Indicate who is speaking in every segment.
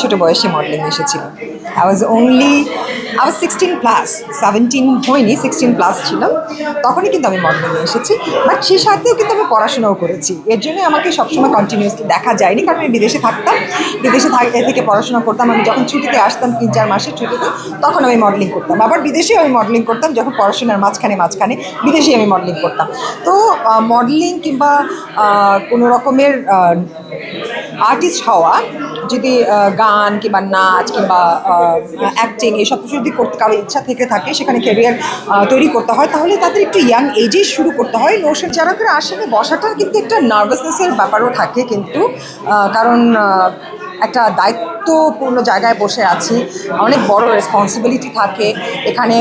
Speaker 1: ছোট বয়সে মডেলিং এসেছিলাম। আই ওয়াজ 16 প্লাস, 17 হয়নি, 16 প্লাস ছিলাম। তখনই কিন্তু আমি মডেলিংয়ে এসেছি, বাট সেই সাথেও কিন্তু আমি পড়াশোনাও করেছি। এর জন্য আমাকে সবসময় কন্টিনিউয়াসলি দেখা যায়নি, কারণ আমি বিদেশে থাকতাম। বিদেশে থেকে পড়াশোনা করতাম। আমি যখন ছুটিতে আসতাম 3-4 মাসের ছুটিতে, তখন আমি মডেলিং করতাম। আবার বিদেশেও আমি মডেলিং করতাম, যখন পড়াশোনার মাঝখানে বিদেশে আমি মডেলিং করতাম। তো মডেলিং কিংবা কোনো রকমের আর্টিস্ট হওয়া, যদি গান কিংবা নাচ কিংবা অ্যাক্টিং এইসব কিছু যদি করতে কারো ইচ্ছা থেকে থাকে, সেখানে ক্যারিয়ার তৈরি করতে হয়, তাহলে তাদের একটু ইয়াং এজেই শুরু করতে হয়। নোশন যারা করে আসলে বসাটার কিন্তু একটা নার্ভাসনেসের ব্যাপারও থাকে, কিন্তু কারণ একটা দায়িত্বপূর্ণ জায়গায় বসে আছি, অনেক বড় রেসপন্সিবিলিটি থাকে এখানে।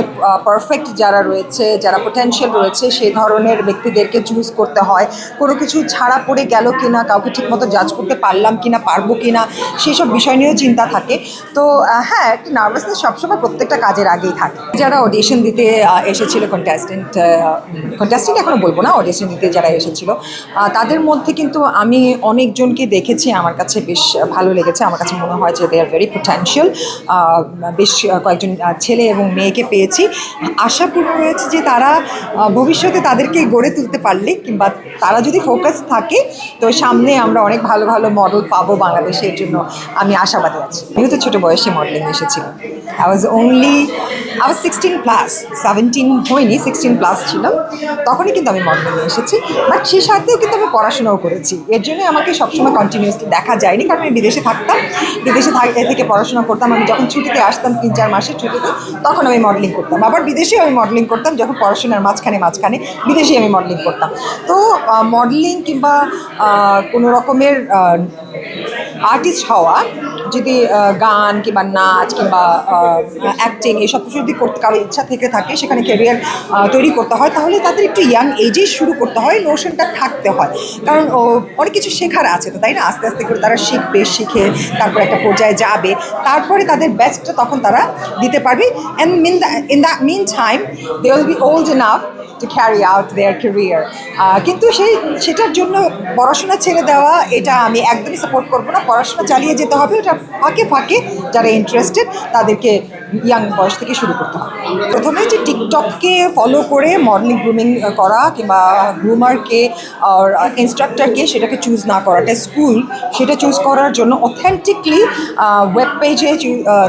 Speaker 1: পারফেক্ট যারা রয়েছে, যারা পোটেনশিয়াল রয়েছে, সেই ধরনের ব্যক্তিদেরকে চুজ করতে হয়। কোনো কিছু ছাড়া পড়ে গেল কিনা, কাউকে ঠিকমতো জাজ করতে পারলাম কিনা, পারবো কিনা, সেসব বিষয় নিয়েও চিন্তা থাকে। তো হ্যাঁ, একটা নার্ভাসনেস সবসময় প্রত্যেকটা কাজের আগেই থাকে। যারা অডিশন দিতে এসেছিল, কন্টেস্টেন্ট এখনও বলবো না, অডিশন দিতে যারা এসেছিল, তাদের মধ্যে কিন্তু আমি অনেকজনকে দেখেছি, আমার কাছে বেশ ভালো লেগেছে। আমার কাছে মনে হয় যে দে আর ভেরি পোটেনশিয়াল। বেশ কয়েকজন ছেলে এবং মেয়েকে পেয়েছি। আশাপূর্ণ রয়েছে যে তারা ভবিষ্যতে তাদেরকে গড়ে তুলতে পারলে, কিংবা তারা যদি ফোকাস থাকে, তো সামনে আমরা অনেক ভালো ভালো মডেল পাবো বাংলাদেশের জন্য। আমি আশাবাদী আছি। আমি তো ছোটো বয়সে মডেলিং এসেছিলাম। আই ওয়াজ 16 প্লাস, 17 হয়নি, 16 প্লাস ছিলাম। তখনই কিন্তু আমি মডেলিংয়ে এসেছি, বাট সেই সাথেও কিন্তু আমি পড়াশোনাও করেছি। এর জন্য আমাকে সবসময় কন্টিনিউয়াসলি দেখা যায়নি, কারণ আমি বিদেশে থাকতাম। বিদেশে থেকে পড়াশোনা করতাম। আমি যখন ছুটিতে আসতাম 3-4 মাসের ছুটিতে, তখন আমি মডেলিং করতাম। আবার বিদেশেও আমি মডেলিং করতাম, যখন পড়াশোনার মাঝখানে বিদেশে আমি মডেলিং করতাম। তো মডেলিং কিংবা কোনো রকমের আর্টিস্ট হওয়া, যদি গান কিংবা নাচ কিংবা অ্যাক্টিং এইসব কিছু যদি করতে কারো ইচ্ছা থেকে থাকে, সেখানে ক্যারিয়ার তৈরি করতে হয়, তাহলে তাদের একটু ইয়াং এজেই শুরু করতে হয়। নোশনটা থাকতে হয়, কারণ অনেক কিছু শেখার আছে, তো তাই না? আস্তে আস্তে করে তারা শিখে তারপর একটা পর্যায়ে যাবে, তারপরে তাদের বেস্টটা তখন তারা দিতে পারবে। And in the mean time they will be old enough to carry out their career. কিন্তু সেটার জন্য পড়াশোনা ছেড়ে দেওয়া, এটা আমি একদমই সাপোর্ট করবো না। পড়াশোনা চালিয়ে যেতে হবে। ওটা ফাঁকে যারা ইন্টারেস্টেড, তাদেরকে ইয়াং বয়স থেকে শুরু করতে হবে। প্রথমে যে টিকটককে ফলো করে মডেলিং গ্রুমিং করা, কিংবা গ্রুমারকে আর ইনস্ট্রাক্টরকে সেটাকে চুজ না করাটা স্কুল, সেটা চুজ করার জন্য অথেন্টিকলি ওয়েব পেজে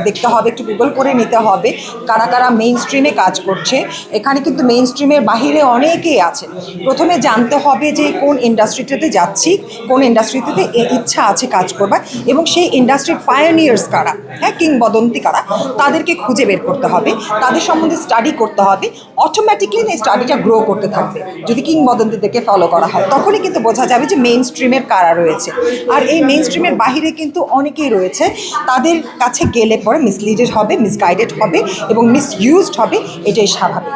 Speaker 1: দেখতে হবে, একটু গুগল করে নিতে হবে কারা কারা মেইন স্ট্রিমে কাজ করছে। এখানে কিন্তু মেইন স্ট্রিমের বাহিরে অনেকেই আছে। প্রথমে জানতে হবে যে কোন ইন্ডাস্ট্রিটাতে যাচ্ছি, কোন ইন্ডাস্ট্রিতে ইচ্ছা আছে কাজ করবার, এবং সেই ইন্ডাস্ট্রির পায়োনিয়ার্স কারা, হ্যাঁ, কিংবদন্তি কারা, তাদেরকে খুঁজে বের করতে হবে, তাদের সম্বন্ধে স্টাডি করতে হবে। অটোমেটিকলি এই স্টাডিটা গ্রো করতে থাকবে যদি কিংবদন্তিদেরকে ফলো করা হয়। তখনই কিন্তু বোঝা যাবে যে মেইন স্ট্রিমের কারা রয়েছে। আর এই মেইন স্ট্রিমের বাহিরে কিন্তু অনেকেই রয়েছে, তাদের কাছে গেলে পরে মিসলিডেড হবে, মিসগাইডেড হবে এবং মিসইউজড হবে, এটাই স্বাভাবিক।